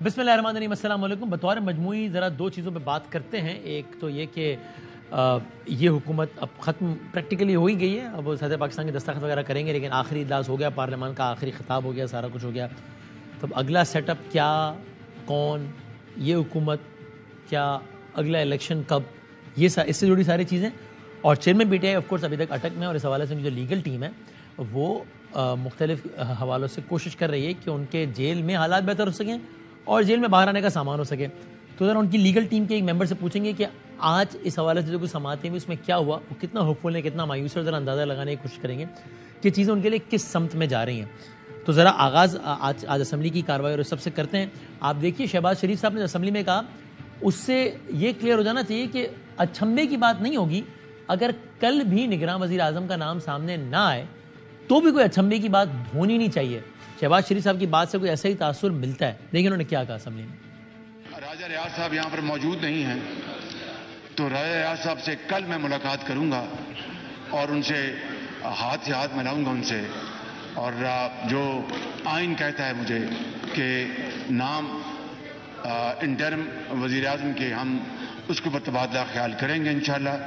بسم اللہ الرحمن الرحیم، السلام علیکم۔ بطور مجموعی ذرا دو چیزوں پہ بات کرتے ہیں۔ ایک تو یہ کہ یہ حکومت اب ختم پریکٹیکلی ہو ہی گئی ہے، اب صدر پاکستان کے دستخط وغیرہ کریں گے، لیکن آخری اجلاس ہو گیا، پارلیمان کا آخری خطاب ہو گیا، سارا کچھ ہو گیا۔ تو اب اگلا سیٹ اپ کیا، کون، یہ حکومت کیا، اگلا الیکشن کب، یہ اس سے جڑی ساری چیزیں۔ اور chairman P T I of course ابھی تک اٹک میں، اور اس حوالے سے جو لیگل ٹیم ہے وہ مختلف حوالوں سے کوشش کر رہی ہے کہ ان کے جیل میں حالات بہتر ہو سکیں اور جیل میں باہر آنے کا سامان ہو سکے۔ تو ذرا ان کی لیگل ٹیم کے ایک ممبر سے پوچھیں گے کہ آج اس حوالے سے جو کچھ سماعتیں ہوئی اس میں کیا ہوا، وہ کتنا ہوپ فل ہے، کتنا مایوس ہے، اور ذرا اندازہ لگانے کی کوشش کریں گے کہ چیزیں ان کے لیے کس سمت میں جا رہی ہیں۔ تو ذرا آغاز آج اسمبلی کی کارروائی اور سب سے کرتے ہیں۔ آپ دیکھیے شہباز شریف صاحب نے اسمبلی میں کہا، اس سے یہ کلیئر ہو جانا چاہیے کہ اچھمبے کی بات نہیں ہوگی، اگر کل بھی نگراں وزیر اعظم کا نام سامنے نہ آئے تو بھی کوئی اچھمبے کی بات ہونی نہیں چاہیے۔ شہباز شریف صاحب کی بات سے کوئی ایسا ہی تاثر ملتا ہے۔ دیکھیں انہوں نے کیا کہا اسمبلی میں۔ راجہ ریاض صاحب یہاں پر موجود نہیں ہیں، تو راجہ ریاض صاحب سے کل میں ملاقات کروں گا اور ان سے ہاتھ سے ہاتھ ملاؤں گا ان سے، اور جو آئین کہتا ہے مجھے کہ نام انٹرم وزیر اعظم کے، ہم اس کے اوپر تبادلہ خیال کریں گے انشاءاللہ۔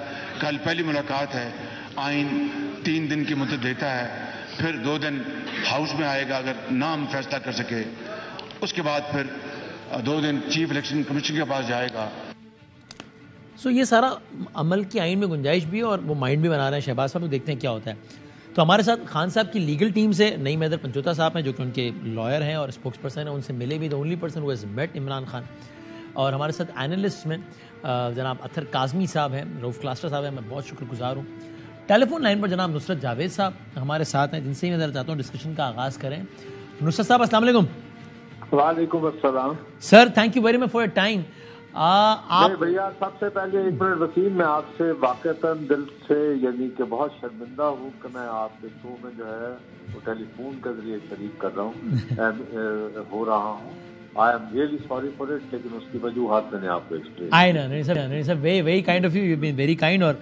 کل پہلی ملاقات ہے، آئین 3 دن کی مدت دیتا ہے، پھر 2 دن ہاؤس میں آئے گا اگر نام فیصلہ کر سکے، اس کے بعد پھر 2 دن چیف الیکشن کمیشن کے پاس جائے گا۔ یہ سارا عمل کی آئین میں گنجائش بھی ہے اور وہ مائنڈ بھی بنا رہے ہیں شہباز صاحب، دیکھتے ہیں کیا ہوتا ہے۔ تو ہمارے ساتھ خان صاحب کی لیگل ٹیم سے نئی میدر پنچوتا صاحب ہیں، جو کہ ان کے لائر ہیں اور اسپوکس پرسن ہیں، ان سے ملے بھی، the only person who has met Imran Khan. اور ہمارے ساتھ اینالسٹ میں جناب اطہر کاظمی صاحب ہیں، روف کلاسٹر صاحب ہیں، میں بہت شکر گزار ہوں۔ ٹیلی فون لائن پر جناب نصرت جاوید صاحب ہمارے ساتھ ہیں، جن سے میں ذرا چاہتا ہوں ڈسکشن کا آغاز کریں۔ نصرت صاحب السلام علیکم۔ وعلیکم السلام sir, thank you very much for your time. آپ بھیا سب سے پہلے ایک منٹ وسیم، میں آپ سے واقعتاً دل سے یعنی کہ بہت شرمندہ ہوں کہ میں آپ کے شو میں جو ہے وہ ٹیلی فون کے ذریعے شریک کر رہا ہوں ہو رہا ہوں۔ I am really sorry for it، لیکن اس کی وجوہات میں نے آپ کو ایکسپلین آئی نا sir, very kind of you, you been very kind. اور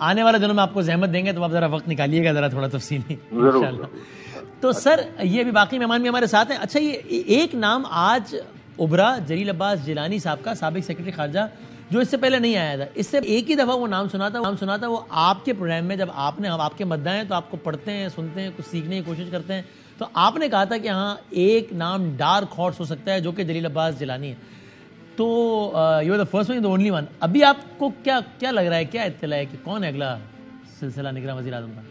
آنے والے دنوں میں آپ کو زحمت دیں گے تو آپ ذرا وقت نکالیے گا ذرا تھوڑا تفصیلی انشاءاللہ۔ تو سر یہ بھی باقی مہمان بھی ہمارے ساتھ ہیں۔ اچھا، یہ ایک نام آج ابھرا، جلیل عباس جیلانی صاحب کا، سابق سیکرٹری خارجہ، جو اس سے پہلے نہیں آیا تھا۔ اس سے ایک ہی دفعہ وہ نام سنا تھا، وہ آپ کے پروگرام میں، جب آپ نے، آپ کے مدعا ہیں تو آپ کو پڑھتے ہیں، سنتے ہیں، کچھ سیکھنے کی کوشش کرتے ہیں، تو آپ نے کہا تھا کہ ہاں ایک نام ڈارک ہارس ہو سکتا ہے جو کہ جلیل عباس جیلانی ہے۔ تو you are the first one, the only one. ابھی آپ کو کیا لگ رہا ہے، کیا اطلاع ہے کہ کون ہے اگلا سلسلہ نگراں وزیر اعظم کا؟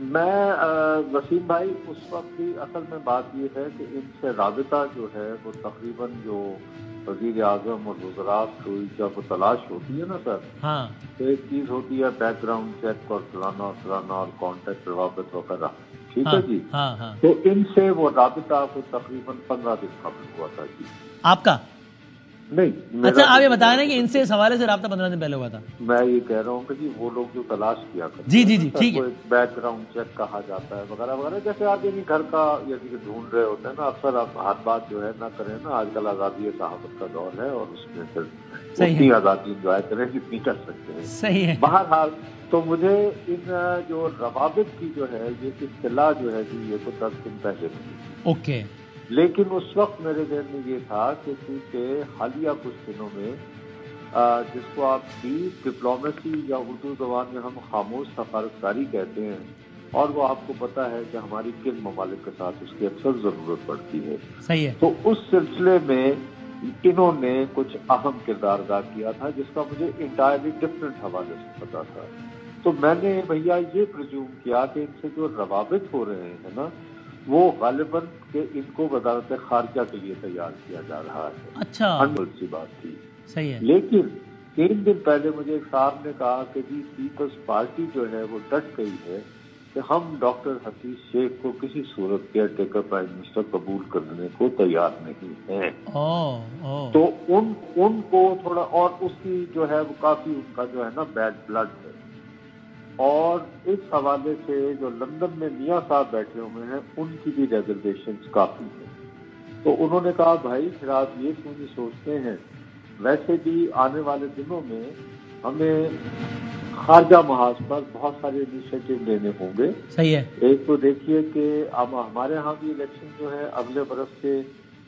میں وسیم بھائی، اس وقت کی اصل میں بات یہ ہے کہ ان سے رابطہ جو ہے وہ تقریباً جو وزیر اعظم اور وزراء کو جب وہ تلاش ہوتی ہے نا سر، ہاں، تو ایک چیز ہوتی ہے بیک گراؤنڈ چیک اور فلانا اور کانٹیکٹ روابط وغیرہ، ٹھیک ہے جی۔ ہاں، تو ان سے وہ رابطہ کو تقریباً 15 دن قبل ہوا تھا جی۔ آپ کا نہیں، اچھا، آپ یہ بتا رہے ہیں کہ ان سے اس حوالے سے رابطہ 15 دن پہلے ہوا تھا؟ میں یہ کہہ رہا ہوں کہ جی وہ لوگ جو تلاش کیا کرتے جی ٹھیک ہے، بیک گراؤنڈ چیک کہا جاتا ہے وغیرہ وغیرہ، جیسے آپ یعنی گھر کا یعنی ڈھونڈ رہے ہوتے ہیں نا، اکثر آپ ہر بات جو ہے نہ کریں نا، آج کل آزادی صحافت کا دور ہے اور اس میں پھر اتنی آزادی انجوائے کریں جتنی کر سکتے ہیں، صحیح ہے۔ بہرحال تو مجھے ان جو روابط کی جو ہے یہ اطلاع جو ہے جی یہ تو 10 دن پہلے ملی، اوکے، لیکن اس وقت میرے ذہن میں یہ تھا کہ کیونکہ حالیہ کچھ دنوں میں جس کو آپ ڈیپ ڈپلومیسی یا اردو زبان میں ہم خاموش سفارتکاری کہتے ہیں، اور وہ آپ کو پتہ ہے کہ ہماری کن ممالک کے ساتھ اس کی اکثر ضرورت پڑتی ہے، صحیح ہے، تو اس سلسلے میں انہوں نے کچھ اہم کردار ادا کیا تھا جس کا مجھے انٹائرلی ڈفرینٹ حوالے سے پتا تھا۔ تو میں نے بھیا یہ پرزیوم کیا کہ ان سے جو روابط ہو رہے ہیں نا، وہ غالباً کہ ان کو وزارت خارجہ کے لیے تیار کیا جا رہا ہے۔ اچھا، سی بات تھی، صحیح ہے۔ لیکن 3 دن پہلے مجھے ایک صاحب نے کہا کہ جی پیپلز پارٹی جو ہے وہ ڈٹ گئی ہے کہ ہم ڈاکٹر حفیظ شیخ کو کسی صورت کیئر ٹیکر پرائم منسٹر قبول کرنے کو تیار نہیں ہیں۔ تو ان کو تھوڑا، اور اس کی جو ہے وہ کافی ان کا جو ہے نا بیڈ بلڈ ہے، اور اس حوالے سے جو لندن میں میاں صاحب بیٹھے ہوئے ہیں ان کی بھی ریزرویشنز کافی ہیں۔ تو انہوں نے کہا بھائی پھر آپ یہ کیوں نہیں سوچتے ہیں، ویسے بھی آنے والے دنوں میں ہمیں خارجہ محاذ پر بہت سارے انیشیٹو لینے ہوں گے، صحیح ہے۔ ایک تو دیکھیے کہ اب ہمارے ہاں بھی الیکشن جو ہے اگلے برس کے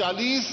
40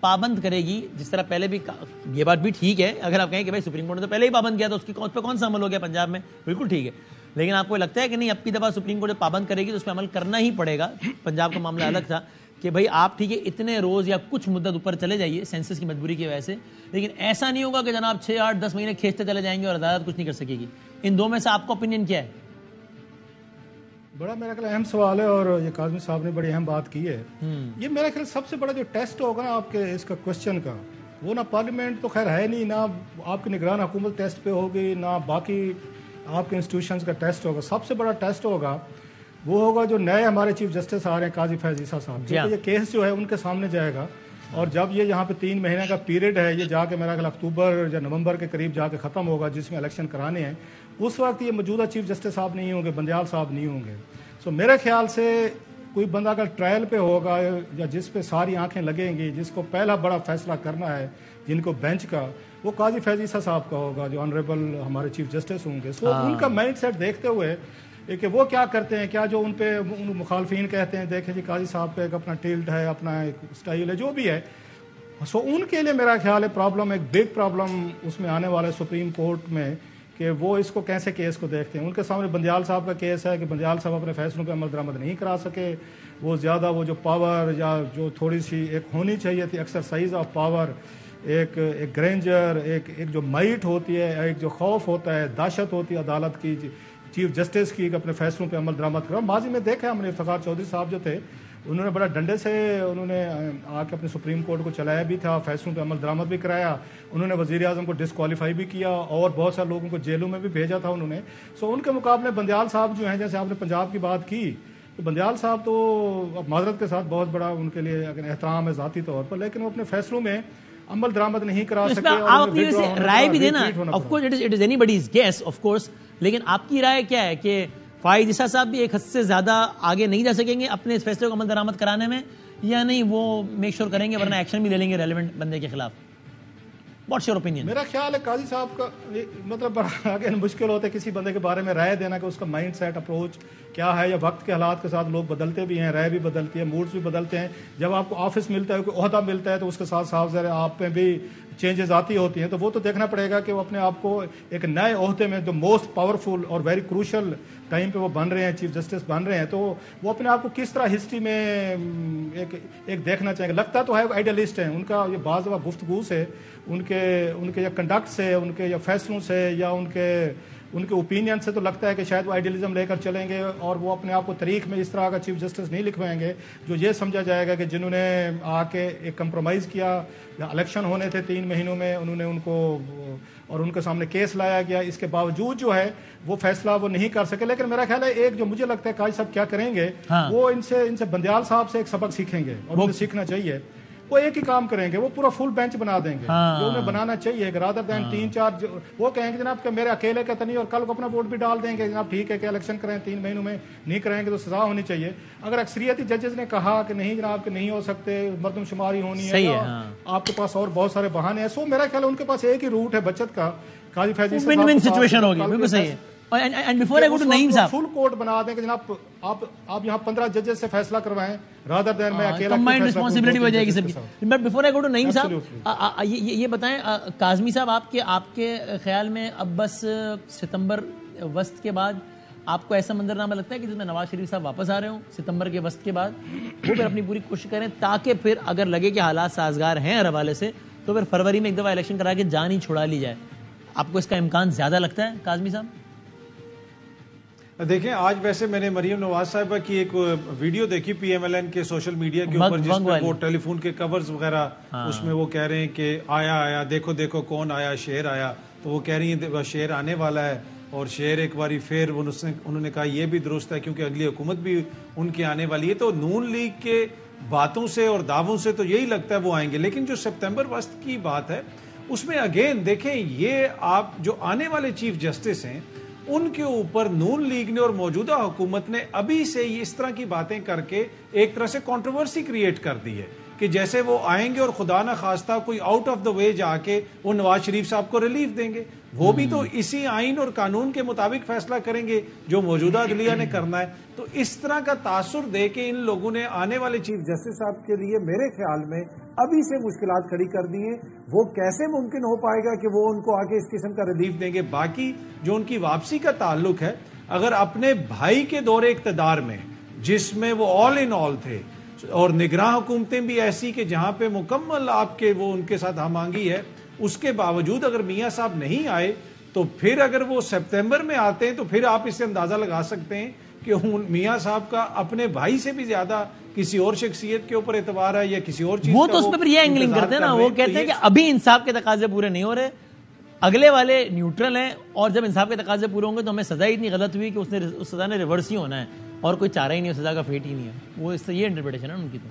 پابند کرے گی, جس طرح پہلے بھی, یہ بات بھی ٹھیک ہے اگر آپ کہیں کہ بھائی سپریم کورٹ نے تو پہلے ہی پابند کیا, تو اس کی پہ کون سا عمل ہو گیا پنجاب میں, بالکل ٹھیک ہے, لیکن آپ کو لگتا ہے کہ نہیں اب کی دفعہ سپریم کورٹ پابند کرے گی تو اس پہ عمل کرنا ہی پڑے گا؟ پنجاب کا معاملہ الگ تھا کہ بھائی آپ ٹھیک ہے اتنے روز یا کچھ مدت اوپر چلے جائیے سینسس کی مجبوری کی وجہ سے, لیکن ایسا نہیں ہوگا کہ جناب 6, 8, 10 مہینے کھینچتے چلے جائیں گے اور عدالت کچھ نہیں کر سکے گی. ان دو میں سے آپ کا اوپینین کیا ہے؟ بڑا میرا خیال اہم سوال ہے, اور یہ کاظمی صاحب نے بڑی اہم بات کی ہے. یہ میرا خیال سب سے بڑا جو ٹیسٹ ہوگا نا آپ کے اس کا کوشچن کا, وہ نہ پارلیمنٹ تو خیر ہے نہیں, نہ آپ کی نگران حکومت ٹیسٹ پہ ہوگی, نہ باقی آپ کے انسٹیٹیوشنز کا ٹیسٹ ہوگا. سب سے بڑا ٹیسٹ ہوگا وہ ہوگا جو نئے ہمارے چیف جسٹس آ رہے ہیں قاضی فیض عیسیٰ صاحب, یہ کیس جو ہے ان کے سامنے جائے گا, اور جب یہ یہاں پہ 3 مہینے کا پیریڈ ہے, یہ جا کے میرا خیال اکتوبر یا نومبر کے قریب جا کے ختم ہوگا جس میں الیکشن کرانے ہیں, اس وقت یہ موجودہ چیف جسٹس صاحب نہیں ہوں گے, بندیال صاحب نہیں ہوں گے. سو میرے خیال سے کوئی بندہ اگر ٹرائل پہ ہوگا یا جس پہ ساری آنکھیں لگیں گی, جس کو پہلا بڑا فیصلہ کرنا ہے جن کو بینچ کا, وہ قاضی فیض عیسیٰ صاحب کا ہوگا جو آنریبل ہمارے چیف جسٹس ہوں گے. سو ان کا مائنڈ سیٹ دیکھتے ہوئے کہ وہ کیا کرتے ہیں, کیا جو ان پہ ان مخالفین کہتے ہیں دیکھیں جی قاضی صاحب پہ ایک اپنا ٹلٹ ہے, اپنا ایک اسٹائل ہے, جو بھی ہے. سو ان کے لیے میرا خیال ہے پرابلم, ایک بگ پرابلم اس میں آنے والے سپریم کورٹ میں, کہ وہ اس کو کیسے کیس کو دیکھتے ہیں. ان کے سامنے بندیال صاحب کا کیس ہے کہ بندیال صاحب اپنے فیصلوں پہ عمل درآمد نہیں کرا سکے, وہ زیادہ وہ جو پاور یا جو تھوڑی سی ایک ہونی چاہیے تھی ایکسرسائز آف پاور, ایک گرینجر, ایک جو مائٹ ہوتی ہے, ایک جو خوف ہوتا ہے, دہشت ہوتی ہے عدالت کی, چیف جسٹس کی, اپنے فیصلوں پہ عمل درآمد کرا. ماضی میں دیکھا ہم نے افتخار چودھری صاحب جو تھے, انہوں نے بڑا ڈنڈے سے انہوں نے آ کے اپنے سپریم کورٹ کو چلایا بھی تھا, فیصلوں پہ عمل درآمد بھی کرایا, انہوں نے وزیر اعظم کو ڈسکوالیفائی بھی کیا, اور بہت سارے لوگوں کو جیلوں میں بھی بھیجا تھا انہوں نے. سو ان کے مقابلے بندیال صاحب جو ہیں, جیسے آپ نے پنجاب کی بات کی, تو بندیال صاحب تو معذرت کے ساتھ بہت بڑا ان کے لیے احترام ہے ذاتی طور پر, لیکن وہ اپنے فیصلوں میں عمل درآمد نہیں کرا سکے. آپ اپنی رائے بھی دینا, of course it is anybody's guess of course, لیکن آپ کی رائے کیا ہے کہ فائز عیسیٰ صاحب بھی ایک حد سے زیادہ آگے نہیں جا سکیں گے اپنے اس فیصلے کو عمل درآمد کرانے میں, یا نہیں وہ میک شور کریں گے ورنہ ایکشن بھی لے لیں گے ریلیونٹ بندے کے خلاف؟ What's your opinion? میرا خیال ہے قاضی صاحب کا مطلب بڑا آگے مشکل ہوتا ہے کسی بندے کے بارے میں رائے دینا کہ اس کا مائنڈ سیٹ اپروچ کیا ہے, یا وقت کے حالات کے ساتھ لوگ بدلتے بھی ہیں, رائے بھی بدلتی ہے, موڈز بھی بدلتے ہیں. جب آپ کو آفس ملتا ہے, کوئی عہدہ ملتا ہے, تو اس کے ساتھ صاف ظاہر آپ میں بھی چینجز آتی ہوتی ہیں. تو وہ تو دیکھنا پڑے گا کہ وہ اپنے آپ کو ایک نئے عہدے میں جو موسٹ پاورفل اور ویری کروشل ٹائم پہ وہ بن رہے ہیں, چیف جسٹس بن رہے ہیں, تو وہ اپنے آپ کو کس طرح ہسٹری میں ایک دیکھنا چاہیں گے. لگتا تو ہے وہ آئیڈیلسٹ ہیں, ان کا یہ بعض دفعہ گفتگو سے, ان کے یا کنڈکٹ سے, ان کے یا فیصلوں سے, یا ان کے اوپینین سے تو لگتا ہے کہ شاید وہ آئیڈیلزم لے کر چلیں گے, اور وہ اپنے آپ کو تاریخ میں اس طرح کا چیف جسٹس نہیں لکھوائیں گے جو یہ سمجھا جائے گا کہ جنہوں نے آ کے ایک کمپرومائز کیا, یا الیکشن ہونے تھے 3 مہینوں میں, انہوں نے ان کو اور ان کے سامنے کیس لایا گیا, اس کے باوجود جو ہے وہ فیصلہ وہ نہیں کر سکے. لیکن میرا خیال ہے ایک جو مجھے لگتا ہے قاضی صاحب کیا کریں گے, وہ ان سے بندیال صاحب سے ایک سبق سیکھیں گے, اور انہیں سیکھنا چاہیے. وہ ایک ہی کام کریں گے, وہ پورا فل بینچ بنا دیں گے جو انہیں بنانا چاہیے, رادر دین 3-4 وہ کہیں گے جناب کہ میرے اکیلے کا تو نہیں, اور کل کو اپنا ووٹ بھی ڈال دیں گے, جناب ٹھیک ہے کہ الیکشن کریں 3 مہینوں میں, نہیں کریں گے تو سزا ہونی چاہیے. اگر اکثریتی ججز نے کہا کہ نہیں جناب کہ نہیں ہو سکتے, مردم شماری ہونی ہے, آپ کے پاس اور بہت سارے بہانے ہیں, سو میرا خیال ہے ان کے پاس ایک ہی روٹ ہے بچت کا. قاضی فیض عیسیٰ صاحب سچویشن ہوگی, بالکل صحیح ہے. And before I go to Naeem sahab, full court بنا دیں کہ جناب آپ یہاں 15 ججز سے فیصلہ کروائیں, رادر دین میں اکیلا کمبائنڈ رسپانسبلٹی ہو جائے گی سب کی. But before I go to Naeem sahab, یہ بتائیں کاظمی صاحب, آپ کے خیال میں اب بس ستمبر وسط کے بعد آپ کو ایسا منظرنامہ لگتا ہے کہ جس میں نواز شریف صاحب واپس آ رہے ہوں ستمبر کے وسط کے بعد, وہ پھر اپنی پوری کوشش کریں تاکہ پھر اگر لگے کہ حالات سازگار ہیں ہر حوالے سے تو پھر فروری میں ایک دفعہ الیکشن کرا کے جان ہی چھڑا لی جائے؟ آپ کو اس کا امکان زیادہ لگتا ہے کاظمی صاحب؟ دیکھیں آج ویسے میں نے مریم نواز صاحبہ کی ایک ویڈیو دیکھی پی ایم ایل این کے سوشل میڈیا کے اوپر, جس میں وہ ٹیلی فون کے کورز وغیرہ, اس میں وہ کہہ رہے ہیں کہ آیا دیکھو دیکھو کون آیا, شیر آیا. تو وہ کہہ رہی ہیں شیر آنے والا ہے, اور شیر ایک باری پھر انہوں نے کہا یہ بھی درست ہے کیونکہ اگلی حکومت بھی ان کی آنے والی ہے. تو نون لیگ کے باتوں سے اور دعووں سے تو یہی لگتا ہے وہ آئیں گے, لیکن جو سپتمبر وسط کی بات ہے اس میں اگین دیکھیں, یہ آپ جو آنے والے چیف جسٹس ہیں ان کے اوپر نون لیگ نے اور موجودہ حکومت نے ابھی سے اس طرح کی باتیں کر کے ایک طرح سے کنٹروورسی کریٹ کر دی ہے کہ جیسے وہ آئیں گے اور خدا نہ خواستہ کوئی آؤٹ آف دا وے جا کے وہ نواز شریف صاحب کو ریلیف دیں گے. وہ بھی تو اسی آئین اور قانون کے مطابق فیصلہ کریں گے جو موجودہ عدلیہ نے کرنا ہے. تو اس طرح کا تاثر دے کے ان لوگوں نے آنے والے چیف جسٹس صاحب کے لیے میرے خیال میں ابھی سے مشکلات کھڑی کر دی ہیں. وہ کیسے ممکن ہو پائے گا کہ وہ ان کو آگے اس قسم کا ریلیف دیں گے؟ باقی جو ان کی واپسی کا تعلق ہے، اگر اپنے بھائی کے دور اقتدار میں جس میں وہ آل ان آل تھے اور نگراں حکومتیں بھی ایسی کہ جہاں پہ مکمل آپ کے وہ ان کے ساتھ ہم آہنگی ہے، اس کے باوجود اگر میاں صاحب نہیں آئے تو پھر اگر وہ سپتمبر میں آتے ہیں تو پھر آپ اس سے اندازہ لگا سکتے ہیں کہ میاں صاحب کا اپنے بھائی سے بھی زیادہ کسی اور شخصیت کے اوپر اعتبار ہے یا کسی اور چیز وہ تو اس میں پھر یہ اینگلنگ کرتے ہیں نا، وہ کہتے ہیں کہ ابھی انصاف کے تقاضے پورے نہیں ہو رہے، اگلے والے نیوٹرل ہیں، اور جب انصاف کے تقاضے پورے ہوں گے تو ہمیں سزا اتنی غلط ہوئی کہ اس سزا نے ریورس ہی ہونا ہے اور کوئی چارہ ہی نہیں ہے، سزا کا فیٹ ہی نہیں ہے. وہ اس سے یہ انٹرپریٹیشن ہے ان کی. تو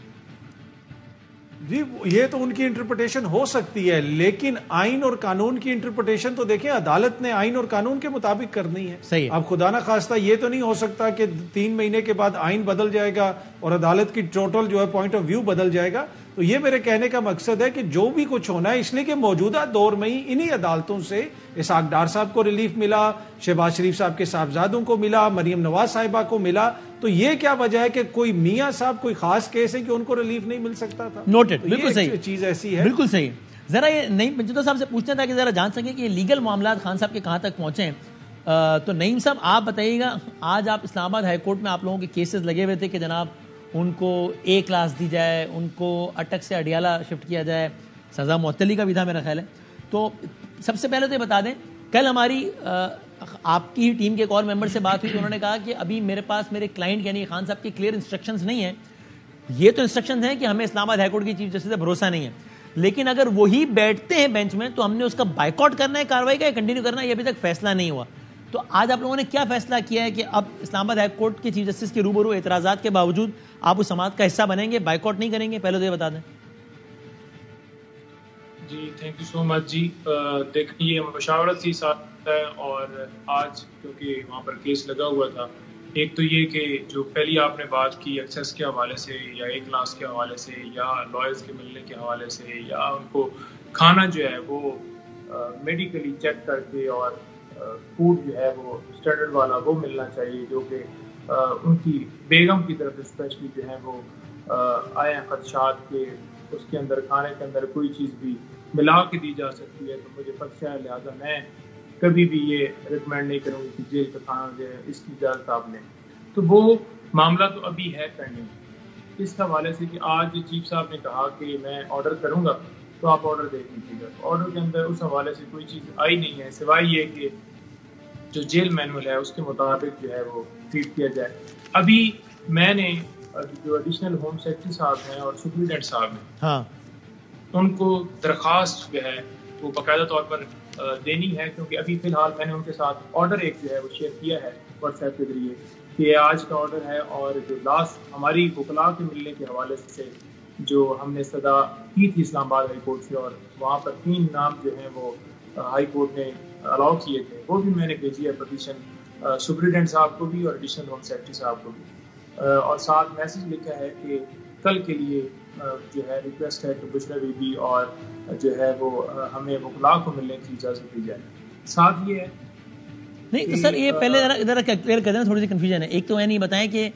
جی یہ تو ان کی انٹرپریٹیشن ہو سکتی ہے، لیکن آئین اور قانون کی انٹرپریٹیشن تو دیکھیں عدالت نے آئین اور قانون کے مطابق کرنی ہے. صحیح. اب خدا نہ خواستہ یہ تو نہیں ہو سکتا کہ 3 مہینے کے بعد آئین بدل جائے گا اور عدالت کی ٹوٹل جو ہے پوائنٹ آف ویو بدل جائے گا. تو یہ میرے کہنے کا مقصد ہے کہ جو بھی کچھ ہونا ہے، اس لیے کہ موجودہ دور میں ہی انہی عدالتوں سے اسحاق ڈار صاحب کو ریلیف ملا، شہباز شریف صاحب کے صاحبزادوں کو ملا، مریم نواز صاحبہ کو ملا. تو یہ کیا وجہ ہے کہ کوئی میاں صاحب کوئی خاص کیس ہے کہ ان کو ریلیف نہیں مل سکتا تھا؟ نوٹڈ. بالکل صحیح چیز ایسی ہے. بالکل صحیح. ذرا یہ نعیم پنجوتا صاحب سے پوچھنا تھا کہ ذرا جان سکیں کہ یہ لیگل معاملات خان صاحب کے کہاں تک پہنچے ہیں. تو نعیم صاحب آپ بتائیے گا، آج آپ اسلام آباد ہائی کورٹ میں آپ لوگوں کے کیسز لگے ہوئے تھے کہ جناب ان کو A کلاس دی جائے، ان کو اٹک سے اڈیالہ شفٹ کیا جائے، سزا معطلی کا بھی تھا میرا خیال ہے. تو سب سے پہلے تو یہ بتا دیں، کل ہماری آپ کی ٹیم کے ایک اور ممبر سے بات ہوئی تو انہوں نے کہا کہ ابھی میرے پاس میرے کلائنٹ یعنی خان صاحب کی کلیئر انسٹرکشنز نہیں ہیں. یہ تو انسٹرکشنز ہیں کہ ہمیں اسلام آباد ہائی کورٹ کی چیف جسٹس سے بھروسہ نہیں ہے، لیکن اگر وہی بیٹھتے ہیں بینچ میں تو ہم نے اس کا بائیکاٹ کرنا ہے کارروائی کا یا کنٹینیو کرنا ہے، یہ ابھی تک فیصلہ نہیں ہوا. تو آج آپ لوگوں نے کیا فیصلہ کیا ہے کہ اب اسلام آباد ہائی کورٹ کے چیف جسٹس کے روبرو اعتراضات کے باوجود آپ اس سماعت کا حصہ بنیں گے، بائیکاٹ نہیں کریں گے؟ پہلے تو یہ بتا دیں. جی تھینک یو سو مچ. جی دیکھیں یہ مشاورت سی ساتھ ہے، اور آج کیونکہ وہاں پر کیس لگا ہوا تھا، ایک تو یہ کہ جو پہلی آپ نے بات کی ایکسیس کے حوالے سے یا A کلاس کے حوالے سے یا لائرز کے ملنے کے حوالے سے یا ان کو کھانا جو ہے وہ میڈیکلی چیک کر کے اور فوڈ جو ہے وہ اسٹینڈرڈ والا وہ ملنا چاہیے، جو کہ ان کی بیگم کی طرف اسپیشلی جو ہے وہ آئے ہیں خدشات کے اس کے اندر کھانے کے اندر کوئی چیز بھی ملا کے دی جا سکتی ہے. تو مجھے خدشہ ہے، لہٰذا میں کبھی بھی یہ ریکمینڈ نہیں کروں گی کہ جیل کا کھانا جو ہے اس کی اجازت آپ لیں. تو وہ معاملہ تو ابھی ہے پینڈنگ اس حوالے سے کہ آج چیف صاحب نے کہا کہ میں آرڈر کروں گا تو آپ آرڈر دیکھ لیجیے گا. آرڈر کے اندر اس حوالے سے کوئی چیز آئی نہیں ہے سوائے یہ کہ جو جیل مینول ہے اس کے مطابق جو ہے وہ ٹریٹ کیا جائے. ابھی میں نے جو ایڈیشنل ہوم سیکرٹری صاحب ہیں اور سپرنٹینڈنٹ صاحب ہیں ان کو درخواست جو ہے وہ باقاعدہ طور پر دینی ہے، کیونکہ ابھی فی الحال میں نے ان کے ساتھ آرڈر ایک جو ہے وہ شیئر کیا ہے واٹس ایپ کے ذریعے کہ آج کا آرڈر ہے، اور جو لاسٹ ہماری وکلاء کے ملنے کے حوالے سے جو ہم نے صدا کی تھی اسلام آباد ہائی کورٹ سے، اور وہاں پر 3 نام جو ہیں وہ ہائی کورٹ نے الاؤ کیے تھے، وہ بھی میں نے بھیجی ہے پٹیشن سپرنٹینڈنٹ صاحب کو بھی اور ایڈیشنل ہوم سیکرٹری صاحب کو بھی، اور ساتھ میسج لکھا ہے کہ کل کے لیے جو ہے ریکویسٹ ہے کہ بشرا بی بی اور جو ہے وہ ہمیں وکلاء کو ملنے کی اجازت دی جائے. ساتھ یہ ہے نہیں تو سر یہ پہلے ذرا کلیئر کر دینا، تھوڑی سی کنفیوژن ہے. ایک تو نہیں بتائیں کہ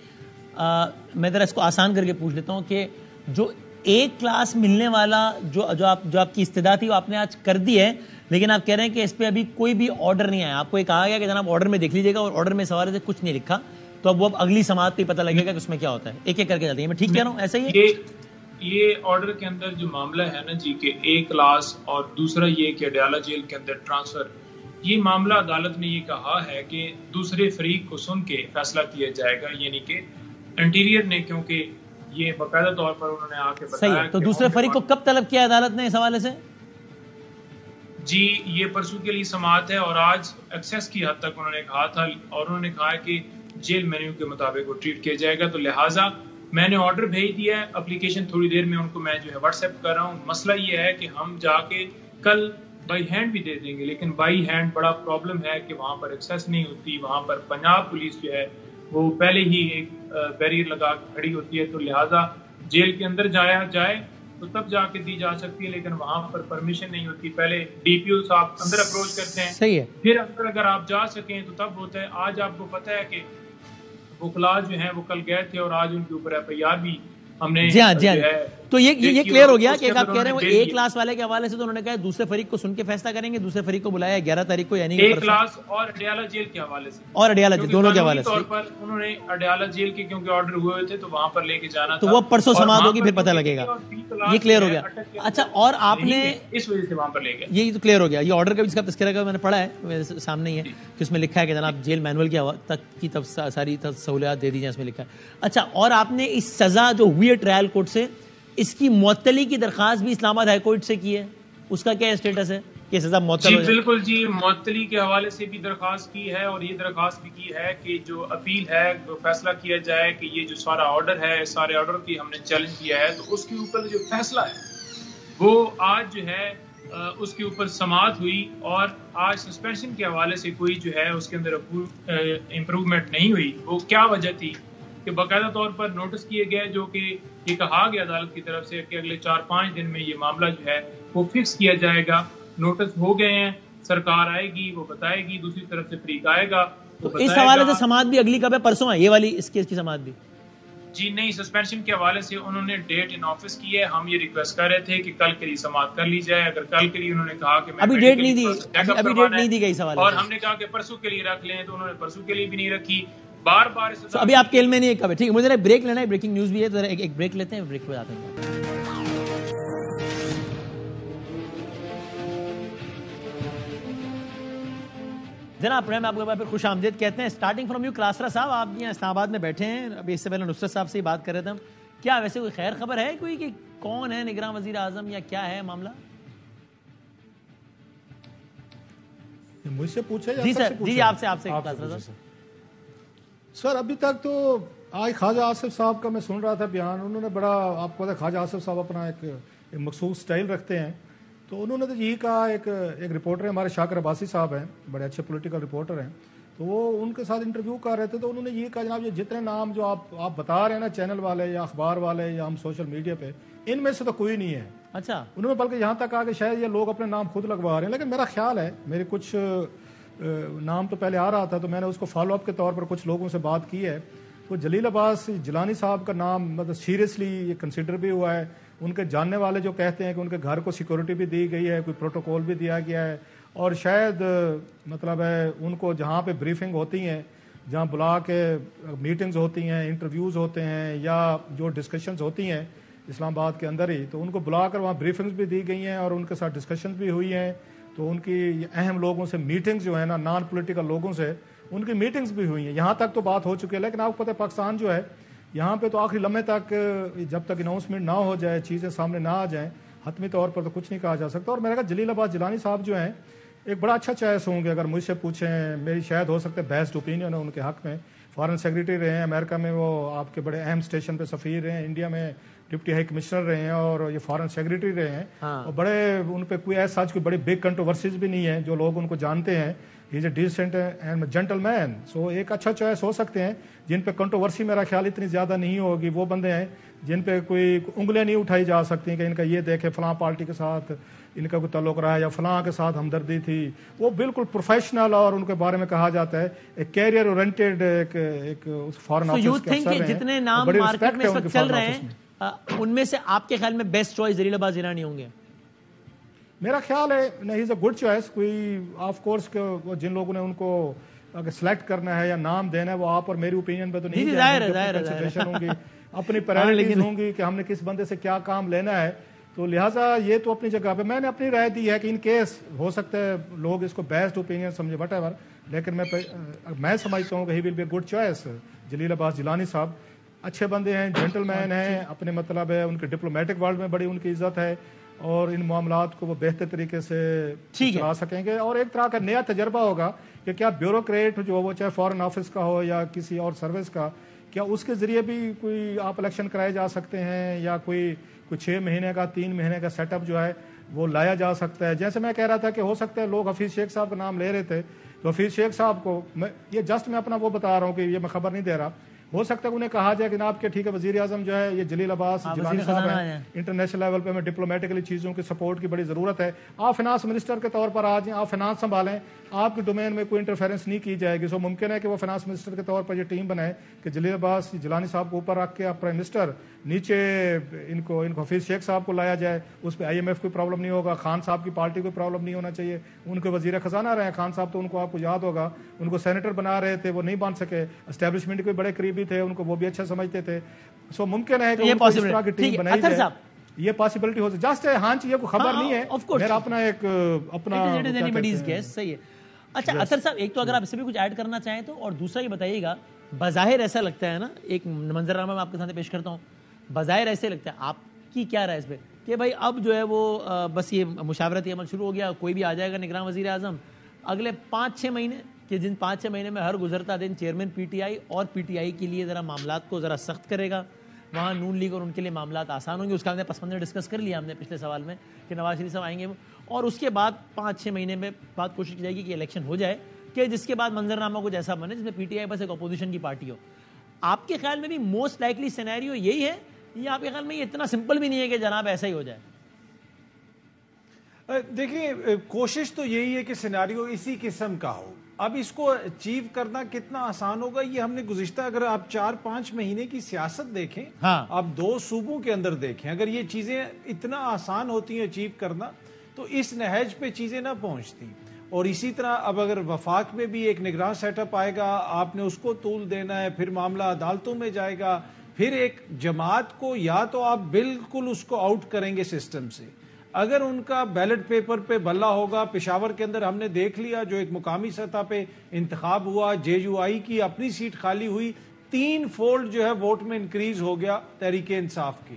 میں ذرا اس کو آسان کر کے پوچھ لیتا ہوں کہ جو A کلاس ملنے والا جو آپ کی استدعا تھی وہ آپ نے آج کر دی ہے، لیکن آپ کہہ رہے ہیں کہ اس پہ ابھی کوئی بھی آرڈر نہیں آیا. آپ کو یہ کہا گیا کہ جناب آرڈر میں دیکھ لیجیے گا، اور آرڈر میں سوال سے کچھ نہیں لکھا، تو اب وہ اگلی سماعت پہ پتہ لگے گا کہ اس میں کیا ہوتا ہے. ایک ایک کر کے جاتے ہیں. میں ٹھیک کہہ رہا ہوں ایسا ہی ہے؟ یہ آرڈر کے اندر جو معاملہ ہے نا جی کہ A کلاس اور دوسرا یہ کہ اڈیالہ جیل کے اندر ٹرانسفر، یہ معاملہ عدالت نے یہ کہا ہے کہ دوسرے فریق کو سن کے فیصلہ کیا جائے گا، یعنی کہ انٹیریئر نے، کیونکہ یہ باقاعدہ طور پر انہوں نے آ کے بتایا. تو دوسرے فریق کو کب طلب کیا عدالت نے اس حوالے سے؟ جی یہ پرسوں کے لیے سماعت ہے، اور آج ایکسیس کی حد تک انہوں نے کہا تھا، اور انہوں نے کہا کہ جیل مینیو کے مطابق وہ ٹریٹ کیا جائے گا. تو لہٰذا میں نے آرڈر بھیج دیا ہے، اپلیکیشن تھوڑی دیر میں ان کو میں جو ہے واٹس ایپ کر رہا ہوں. مسئلہ یہ ہے کہ ہم جا کے کل بائی ہینڈ بھی دے دیں گے، لیکن بائی ہینڈ بڑا پرابلم ہے کہ وہاں پر ایکسیس نہیں ہوتی. وہاں پر پنجاب پولیس جو ہے وہ پہلے ہی ایک بیریئر لگا کھڑی ہوتی ہے. تو لہٰذا جیل کے اندر جایا جائے تو تب جا کے دی جا سکتی ہے، لیکن وہاں پر پرمیشن نہیں ہوتی. پہلے ڈی پی او صاحب اندر اپروچ کرتے ہیں، صحیح ہے، پھر اندر اگر آپ جا سکیں تو تب ہوتا ہے. آج آپ کو پتہ ہے کہ وکلاء جو ہیں وہ کل گئے تھے اور آج ان کے اوپر ایف آئی آر بھی ہم نے جی ہاں تو یہ کلیئر ہو گیا کہ آپ کہہ رہے ہیں وہ ایک کلاس والے کے حوالے سے تو انہوں نے کہا دوسرے فریق کو سن کے فیصلہ کریں گے، دوسرے فریق کو بلایا 11 تاریخ کو، یعنی ایک کلاس اور اڈیالہ جیل کے حوالے سے، اور اڈیالہ جیل دونوں کے حوالے سے طور پر انہوں نے اڈیالہ جیل کے کیونکہ آرڈر ہوئے تھے تو وہاں پر لے کے جانا تھا، تو وہ پرسوں سماعت ہوگی پھر پتہ لگے گا. یہ کلیئر ہو گیا. اچھا اور آپ نے اس وجہ سے وہاں پر لے گئے، یہ تو کلیئر ہو گیا. یہ آرڈر کا جس کا تذکرہ کا میں نے پڑھا ہے میرے سامنے ہی ہے کہ اس میں لکھا ہے کہ جناب جیل مینول تک کی ساری سہولیات دے دی جائیں، اس میں لکھا ہے. اچھا اور آپ نے اس سزا جو ہوئی ہے ٹرائل کورٹ سے، اس کی معطلی کی درخواست بھی اسلام آباد ہائی کورٹ سے کی ہے، اس کا کیا اسٹیٹس ہے کہ سزا معطل ہو جائے؟ بالکل جی، معطلی کے حوالے سے بھی درخواست کی ہے اور یہ درخواست بھی کی ہے کہ جو اپیل ہے وہ فیصلہ کیا جائے کہ یہ جو سارا آرڈر ہے، سارے آرڈر کی ہم نے چیلنج کیا ہے تو اس کے اوپر جو فیصلہ ہے وہ آج جو ہے اس کے اوپر سماعت ہوئی اور آج سسپینشن کے حوالے سے کوئی جو ہے اس کے اندر امپروومنٹ نہیں ہوئی. وہ کیا وجہ تھی کہ باقاعدہ طور پر نوٹس کیے گئے جو کہ یہ کہا گیا عدالت کی طرف سے کہ اگلے 4-5 دن میں یہ معاملہ جو ہے وہ فکس کیا جائے گا. نوٹس ہو گئے ہیں، سرکار آئے گی وہ بتائے گی، دوسری طرف سے فریق آئے گا. تو اس حوالے سے سماعت بھی اگلی کب ہے؟ پرسوں ہے یہ والی اس کیس کی سماعت بھی؟ جی نہیں، سسپینشن کے حوالے سے انہوں نے ڈیٹ ان آفس کی ہے. ہم یہ ریکویسٹ کر رہے تھے کہ کل کے لیے سماعت کر لی جائے. اگر کل کے لیے انہوں نے کہا کہ ابھی ڈیٹ نہیں دی گئی سوال، اور ہم نے کہا کہ پرسوں کے لیے رکھ لیں تو انہوں نے پرسوں کے لیے بھی نہیں رکھی. بار بار ابھی آپ کے علم میں نہیں ہے کب ہے. ٹھیک ہے، مجھے بریک لینا ہے، بریکنگ نیوز بھی ہے تو ایک بریک لیتے ہیں، بریک پہ آتے ہیں. جناب پریم آپ کو خوش آمدید کہتے ہیں. اسٹارٹنگ فرام یو کلاسرا صاحب، آپ یہاں اسلام آباد میں بیٹھے ہیں. ابھی اس سے پہلے نصرت صاحب سے ہی بات کر رہے تھے ہم. کیا ویسے کوئی خیر خبر ہے کوئی کہ کون ہے نگراں وزیر اعظم یا کیا ہے معاملہ؟ مجھ سے پوچھے جی سر، جی آپ سے سر ابھی تک تو آج خواجہ آصف صاحب کا میں سن رہا تھا بیان. انہوں نے بڑا، آپ کو خواجہ آصف صاحب اپنا ایک مخصوص سٹائل رکھتے ہیں، تو انہوں نے تو یہی کہا. ایک رپورٹر ہمارے شاکر عباسی صاحب ہیں، بڑے اچھے پولیٹیکل رپورٹر ہیں، تو وہ ان کے ساتھ انٹرویو کر رہے تھے تو انہوں نے یہ کہا جناب یہ جتنے نام جو آپ بتا رہے ہیں نا، چینل والے یا اخبار والے یا ہم سوشل میڈیا پہ، ان میں سے تو کوئی نہیں ہے. اچھا، انہوں نے بلکہ یہاں تک کہا کہ شاید یہ لوگ اپنے نام خود لگوا رہے ہیں. لیکن میرا خیال ہے، میرے کچھ نام تو پہلے آ رہا تھا تو میں نے اس کو فالو اپ کے طور پر کچھ لوگوں سے بات کی ہے. تو جلیل عباس جیلانی صاحب کا نام مطلب سیریسلی یہ کنسیڈر بھی ہوا ہے. ان کے جاننے والے جو کہتے ہیں کہ ان کے گھر کو سیکورٹی بھی دی گئی ہے، کوئی پروٹوکول بھی دیا گیا ہے، اور شاید مطلب ہے ان کو جہاں پہ بریفنگ ہوتی ہیں، جہاں بلا کے میٹنگز ہوتی ہیں، انٹرویوز ہوتے ہیں یا جو ڈسکشنز ہوتی ہیں اسلام آباد کے اندر ہی، تو ان کو بلا کر وہاں بریفنگز بھی دی گئی ہیں اور ان کے ساتھ ڈسکشنز بھی ہوئی ہیں. تو ان کی اہم لوگوں سے میٹنگز جو ہے نا، نان پولیٹیکل لوگوں سے ان کی میٹنگز بھی ہوئی ہیں. یہاں تک تو بات ہو چکی ہے. لیکن آپ کو پتہ ہے پاکستان جو ہے یہاں پہ تو آخری لمحے تک جب تک اناؤنسمنٹ نہ ہو جائے، چیزیں سامنے نہ آ جائیں، حتمی طور پر تو کچھ نہیں کہا جا سکتا. اور میرے کہا جلیل عباس جیلانی صاحب جو ہیں ایک بڑا اچھا چوائس ہوں گے. اگر مجھ سے پوچھیں، میری شاید ہو سکتا ہے بیسٹ اوپینین ہے ان کے حق میں. فارن سیکریٹری رہے ہیں امریکہ میں، وہ آپ کے بڑے اہم اسٹیشن پہ سفیر رہے ہیں، انڈیا میں ڈپٹی ہائی کمشنر رہے ہیں اور یہ فارن سیکریٹری رہے ہیں. اور بڑے ان پہ کوئی ایسا کوئی بڑی بگ کنٹروورسیز بھی نہیں ہے، جو لوگ ان کو جانتے ہیں. ہی از اے ڈیسنٹ اینڈ جینٹل مین. سو ایک اچھا چوائس ہو سکتے ہیں جن پہ کنٹروورسی میرا خیال اتنی زیادہ نہیں ہوگی. وہ بندے ہیں جن پہ کوئی انگلیاں نہیں اٹھائی جا سکتی کہ ان کا یہ دیکھے فلاں پارٹی کے ساتھ ان کا کوئی تعلق رہا ہے یا فلاں کے ساتھ ہمدردی تھی. وہ بالکل پروفیشنل اور ان کے بارے میں کہا جاتا ہے ایک کیریئر اورینٹیڈ ایک فارن آفس کے افسر ہیں. جتنے نام مارکیٹ میں اس وقت چل رہے ہیں ان میں سے آپ کے خیال میں بیسٹ چوائس جلیل عباس جیلانی ہوں گے؟ میرا خیال ہے نہیں، ہی از اے گڈ چوائس. کوئی آف کورس جن لوگوں نے ان کو اگر سلیکٹ کرنا ہے یا نام دینا ہے وہ آپ اور میری اوپینین پہ تو نہیں کنسیڈریشن ہوں گی، اپنی پرائرٹیز ہوں گی کہ ہم نے کس بندے سے کیا کام لینا ہے. تو لہٰذا یہ تو اپنی جگہ پہ میں نے اپنی رائے دی ہے کہ ان کیس ہو سکتا ہے لوگ اس کو بیسٹ اوپینین سمجھے وٹ ایور، لیکن میں سمجھتا ہوں کہ he will be a good choice. Jalil Abbas Jilani sahab اچھے بندے ہیں، جینٹل مین ہیں، اپنے مطلب ہے ان کے ڈپلومیٹک ورلڈ میں بڑی ان کی عزت ہے اور ان معاملات کو وہ بہتر طریقے سے چلا سکیں گے. اور ایک طرح کا نیا تجربہ ہوگا کہ کیا بیوروکریٹ جو وہ چاہے فارن آفس کا ہو یا کسی اور سروس کا، کیا اس کے ذریعے بھی کوئی آپ الیکشن کرائے جا سکتے ہیں یا کوئی 6 مہینے کا 3 مہینے کا سیٹ اپ جو ہے وہ لایا جا سکتا ہے. جیسے میں کہہ رہا تھا کہ ہو سکتا ہے لوگ حفیظ شیخ صاحب کا نام لے رہے تھے، تو حفیظ شیخ صاحب کو یہ جسٹ میں اپنا وہ بتا رہا ہوں کہ یہ میں خبر نہیں دے رہا، ہو سکتا ہے انہیں کہا جائے کہ جناب کہ ٹھیک ہے وزیر اعظم جو ہے یہ جلیل عباس جیلانی صاحب ہیں, انٹرنیشنل لیول پہ ہمیں ڈپلومیٹکلی چیزوں کی سپورٹ کی بڑی ضرورت ہے, آپ فائنانس منسٹر کے طور پر آ جائیں, آپ فائنانس سنبھالیں, آپ کی ڈومین میں کوئی انٹرفیرنس نہیں کی جائے گی. سو ممکن ہے کہ وہ فائنانس منسٹر کے طور پر یہ ٹیم بنائے کہ جلیل عباس جیلانی صاحب کو اوپر رکھ کے آپ پرائم منسٹر, نیچے ان کو حفیظ شیخ صاحب کو لایا جائے, اس پہ IMF کوئی پرابلم نہیں ہوگا, خان صاحب کی پارٹی کوئی پرابلم نہیں ہونا چاہیے, ان کے وزیر خزانہ رہے ہیں خان صاحب, تو ان کو آپ کو یاد ہوگا ان کو سینیٹر بنا رہے تھے, وہ نہیں بن سکے, اسٹیبلشمنٹ کے بڑے قریبی تھے, ان کو وہ بھی اچھا سمجھتے تھے. سو ممکن ہے کہ اس طرح کی ٹیم بنائی جائے, یہ پاسبلٹی ہو سکتی. جسٹ ہانچ یہ کوئی خبر نہیں ہے, میرا اپنا ایک اپنا صحیح ہے. اچھا اطہر صاحب, ایک تو اگر آپ اس میں کچھ ایڈ کرنا چاہیں تو, اور دوسرا یہ بتائیے گا, بظاہر ایسا لگتا ہے نا, ایک منظرنامہ میں آپ کے سامنے پیش کرتا ہوں, بظاہر ایسے لگتا ہے, آپ کی کیا رائے اس پہ کہ بھائی اب جو ہے وہ بس یہ مشاورتی عمل شروع ہو گیا, کوئی بھی آ جائے گا نگراں وزیر اعظم, اگلے 5-6 مہینے کہ جن 5-6 مہینے میں ہر گزرتا دن چیئرمین PTI اور PTI کے لیے ذرا معاملات کو ذرا سخت کرے گا, وہاں نون لیگ اور ان کے لیے معاملات آسان ہوں گے. اس کا ہم نے پس منظر ڈسکس کر لیا ہم نے پچھلے سوال میں کہ نواز شریف صاحب آئیں گے, اور اس کے بعد 5-6 مہینے میں بات کوشش کی جائے گی کہ الیکشن ہو جائے, کہ جس کے بعد منظرنامہ کچھ ایسا بنے جس میں PTI بس ایک اپوزیشن کی پارٹی ہو. آپ کے خیال میں بھی موسٹ لائکلی سینیریو یہی ہے, یا آپ کے خیال میں یہ اتنا سمپل بھی نہیں ہے کہ جناب ایسا ہی ہو جائے؟ دیکھیں کوشش تو یہی ہے کہ سینیریو اسی قسم کا ہو. اب اس کو اچیو کرنا کتنا آسان ہوگا, یہ ہم نے گزشتہ اگر آپ 4-5 مہینے کی سیاست دیکھیں, آپ 2 صوبوں کے اندر دیکھیں, اگر یہ چیزیں اتنا آسان ہوتی ہیں اچیو کرنا تو اس نہج پہ چیزیں نہ پہنچتی. اور اسی طرح اب اگر وفاق میں بھی ایک نگراں سیٹ اپ آئے گا, آپ نے اس کو طول دینا ہے, پھر معاملہ عدالتوں میں جائے گا, پھر ایک جماعت کو یا تو آپ بالکل اس کو آؤٹ کریں گے سسٹم سے, اگر ان کا بیلٹ پیپر پہ بھلا ہوگا. پشاور کے اندر ہم نے دیکھ لیا جو ایک مقامی سطح پہ انتخاب ہوا, JUI کی اپنی سیٹ خالی ہوئی, 3 فولڈ جو ہے ووٹ میں انکریز ہو گیا تحریک انصاف کی.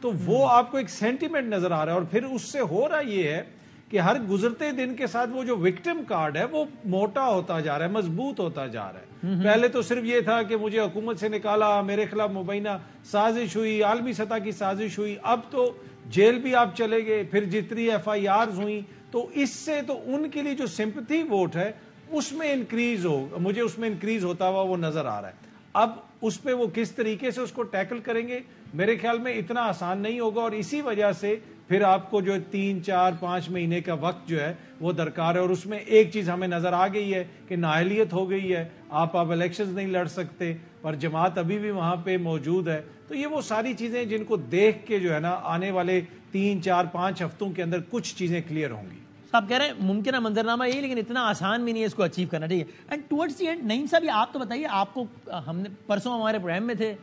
تو وہ آپ کو ایک سینٹیمنٹ نظر آ رہا ہے, اور پھر اس سے ہو رہا یہ ہے کہ ہر گزرتے دن کے ساتھ وہ جو وکٹم کارڈ ہے وہ موٹا ہوتا جا رہا ہے, مضبوط ہوتا جا رہا ہے. پہلے تو صرف یہ تھا کہ مجھے حکومت سے نکالا, میرے خلاف مبینہ سازش ہوئی, عالمی سطح کی سازش ہوئی, اب تو جیل بھی آپ چلے گئے, پھر جتنی FIRs ہوئیں, تو اس سے تو ان کے لیے جو سمپتھی ووٹ ہے اس میں انکریز ہو, مجھے اس میں انکریز ہوتا ہوا وہ نظر آ رہا ہے. اب اس پہ وہ کس طریقے سے اس کو ٹیکل کریں گے میرے خیال میں اتنا آسان نہیں ہوگا, اور اسی وجہ سے پھر آپ کو جو 3-4-5 مہینے کا وقت جو ہے وہ درکار ہے. اور اس میں ایک چیز ہمیں نظر آ گئی ہے کہ نااہلیت ہو گئی ہے, آپ اب الیکشنز نہیں لڑ سکتے, پر جماعت ابھی بھی وہاں پہ موجود ہے. تو یہ وہ ساری چیزیں جن کو دیکھ کے جو ہے نا آنے والے 3-4-5 ہفتوں کے اندر کچھ چیزیں کلیئر ہوں گی. آپ کہہ رہے ہیں ممکنہ منظرنامہ یہی, لیکن اتنا آسان بھی نہیں ہے اس کو اچیو کرنا. ٹھیک ہے, اینڈ ٹورڈز دی اینڈ نعیم صاحب آپ تو بتائیے, آپ کو ہم نے پرسوں ہمارے پروگرام میں تھے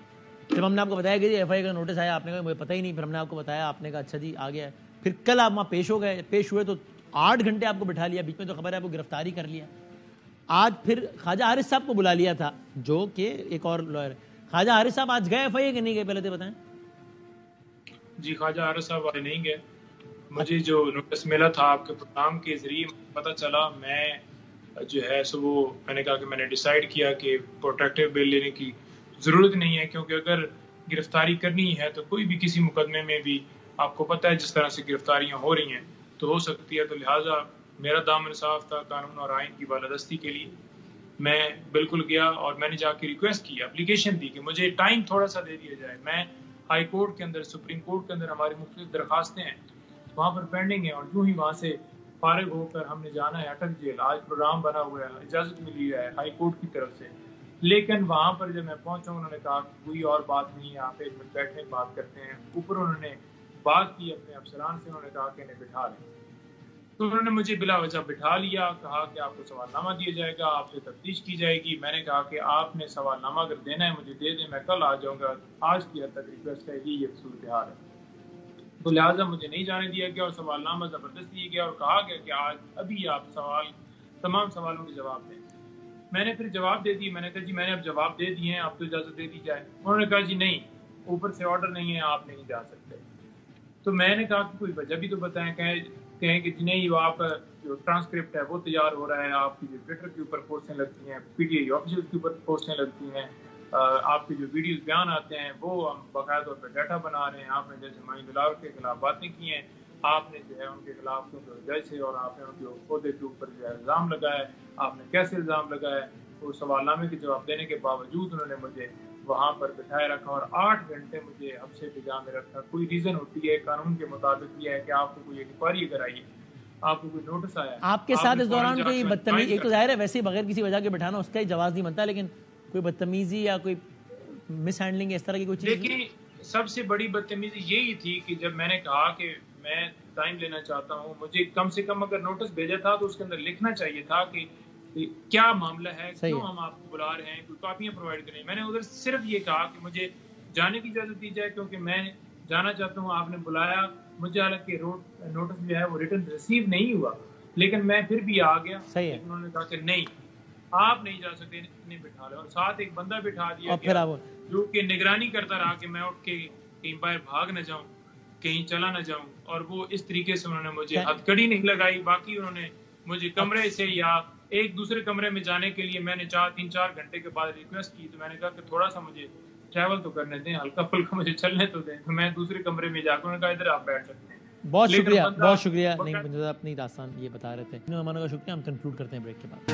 جب ہم نے آپ کو بتایا کہ FIR کا نوٹس آیا, آپ نے کہا مجھے پتہ ہی نہیں, پھر ہم نے آپ کو بتایا, آپ نے کہا اچھا جی آ گیا ہے. پھر کل آپ وہاں پیش ہوئے تو 8 گھنٹے آپ کو بٹھا لیا, بیچ میں تو خبر ہے آپ کو گرفتاری کر لیا. آج پھر خواجہ حارث صاحب کو بلا لیا تھا جو کہ ایک اور لائر. خواجہ حارث صاحب آج گئے FIR کہ نہیں گئے, پہلے تو بتائیں. جی خواجہ حارث صاحب آج نہیں گئے. مجھے جو نوٹس ملا تھا آپ کے پروگرام کے ذریعے پتہ چلا, میں جو ہے سو وہ میں نے کہا کہ میں نے ڈیسائیڈ کیا کہ پروٹیکٹیو بیل لینے کی ضرورت نہیں ہے, کیونکہ اگر گرفتاری کرنی ہے تو کوئی بھی کسی مقدمے میں بھی آپ کو پتہ ہے جس طرح سے گرفتاریاں ہو رہی ہیں تو ہو سکتی ہے. تو لہٰذا میرا دامن صاف تھا قانون اور آئین کی بالادستی کے لیے. میں بالکل گیا اور میں نے جا کے ریکویسٹ کی, اپلیکیشن دی کہ مجھے ٹائم تھوڑا سا دے دیا جائے. میں ہائی کورٹ کے اندر, سپریم کورٹ کے اندر ہماری مختلف درخواستیں ہیں وہاں پر پینڈنگ ہیں, اور یوں ہی وہاں سے فارغ ہو کر ہم نے جانا ہے اٹک جیل. آج پروگرام بنا ہوا ہے, اجازت ملی ہے ہائی کورٹ کی طرف سے, لیکن وہاں پر جب میں پہنچا انہوں نے کہا کوئی اور بات نہیں ہے, آپ 1 منٹ بیٹھیں بات کرتے ہیں. اوپر انہوں نے بات کی اپنے افسران سے, انہوں نے کہا کہ انہیں بٹھا لیں. تو انہوں نے مجھے بلا وجہ بٹھا لیا, کہا کہ آپ کو سوال نامہ دیا جائے گا, آپ سے تفتیش کی جائے گی. میں نے کہا کہ آپ نے سوال نامہ اگر دینا ہے مجھے دے دیں, میں کل آ جاؤں گا. آج کی حد تک ریکویسٹ ہے, یہ صورتحال ہے. تو لہٰذا مجھے نہیں جانے دیا گیا اور سوال نامہ زبردست دیا گیا اور کہا گیا کہ آج ابھی آپ تمام سوالوں کے جواب دیں. میں نے پھر جواب دے دی. میں نے کہا جی میں نے اب جواب دے دیے ہیں, آپ تو اجازت دے دی جائے. انہوں نے کہا جی نہیں, اوپر سے آرڈر نہیں ہے, آپ نہیں جا سکتے. تو میں نے کہا کہ کوئی وجہ بھی تو بتائیں, کہیں کہ نہیں وہ آپ جو ٹرانسکرپٹ ہے وہ تیار ہو رہا ہے, آپ کی جو ٹویٹر کے اوپر پوسٹیں لگتی ہیں, PTI آفیشل کے اوپر پوسٹیں لگتی ہیں, آپ کے جو ویڈیوز بیان آتے ہیں وہ ہم باقاعدہ طور پہ ڈیٹا بنا رہے ہیں. آپ نے جیسے مائن بلاور کے خلاف باتیں کی ہیں, آپ نے جو ہے ان کے خلاف جیسے, اور آپ نے ان کے عہدے کے اوپر جو ہے الزام لگایا ہے, آپ نے کیسے الزام لگایا ہے. وہ سوال نامے کے جواب دینے کے باوجود انہوں نے مجھے وہاں پر بٹھائے رکھا اور 8 گھنٹے مجھے حبسے پجا میں رکھا. کوئی ریزن ہوتی ہے قانون کے مطابق یہ ہے کہ آپ کو کوئی انکوائری اگر آئی ہے, آپ کو کوئی نوٹس آیا, آپ کے ساتھ اس دوران کوئی بدتمیزی, ایک تو ظاہر ہے ویسے ہی بغیر کسی وجہ کے بٹھانا اس کا ہی جواز نہیں بنتا, لیکن کوئی بدتمیزی یا کوئی مس ہینڈلنگ اس طرح کی کوئی چیز؟ لیکن سب سے بڑی بدتمیزی یہی تھی کہ جب میں نے کہا کہ میں ٹائم لینا چاہتا ہوں, مجھے کم سے کم اگر نوٹس بھیجا تھا تو اس کے اندر لکھنا چاہیے تھا کہ کیا معاملہ ہے, کیوں ہم آپ کو بلا رہے ہیں, کوئی کاپیاں پرووائڈ کریں. میں نے ادھر صرف یہ کہا کہ مجھے جانے کی اجازت دی جائے کیونکہ میں جانا چاہتا ہوں, آپ نے بلایا مجھے, حالانکہ نوٹس جو ہے وہ ریٹن ریسیو نہیں ہوا, لیکن میں پھر بھی آ گیا. انہوں نے کہا کہ نہیں آپ نہیں جا سکتے, نہیں بٹھا لے, اور ساتھ ایک بندہ بٹھا دیا گیا جو کہ نگرانی کرتا رہا کہ میں اٹھ کے کہیں باہر بھاگ نہ جاؤں, کہیں چلا نہ جاؤں, اور وہ اس طریقے سے انہوں نے مجھے ہتھ کڑی نہیں لگائی. باقی انہوں نے مجھے کمرے سے یا ایک دوسرے کمرے میں جانے کے لیے میں نے 3-4 گھنٹے کے بعد ریکویسٹ کی, تو میں نے کہا کہ تھوڑا سا مجھے ٹریول تو کرنے دیں, ہلکا پھلکا مجھے چلنے تو دیں. تو میں دوسرے کمرے میں جا کر انہوں نے کہا ادھر آپ بیٹھ سکتے ہیں. بہت شکریہ, بہت شکریہ. نہیں بندہ اپنی داستان یہ بتا رہے تھے. مہمانوں کا شکریہ. ہم کنکلوڈ کرتے ہیں بریک کے بعد.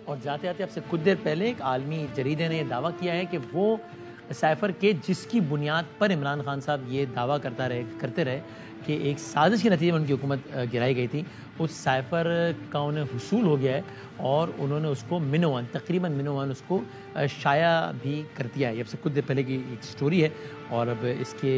اور جاتے جاتے اب سے کچھ دیر پہلے ایک عالمی جریدے نے یہ دعویٰ کیا ہے کہ وہ سائفر کے جس کی بنیاد پر عمران خان صاحب یہ دعویٰ کرتے رہے کہ ایک سازش کے نتیجے میں ان کی حکومت گرائی گئی تھی, اس سائفر کا انہیں حصول ہو گیا ہے اور انہوں نے اس کو تقریباً منوان اس کو شائع بھی کر دیا ہے. یہ اب سے کچھ دیر پہلے کی ایک سٹوری ہے اور اب اس کے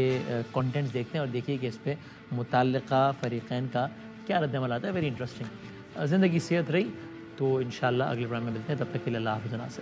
کانٹینٹس دیکھتے ہیں اور دیکھیے کہ اس پہ متعلقہ فریقین کا کیا رد عمل آتا ہے. Very interesting. زندگی صحت رہی تو انشاءاللہ اگلے پروگرام میں ملتے ہیں, تب تک کے لیے اللہ حافظ.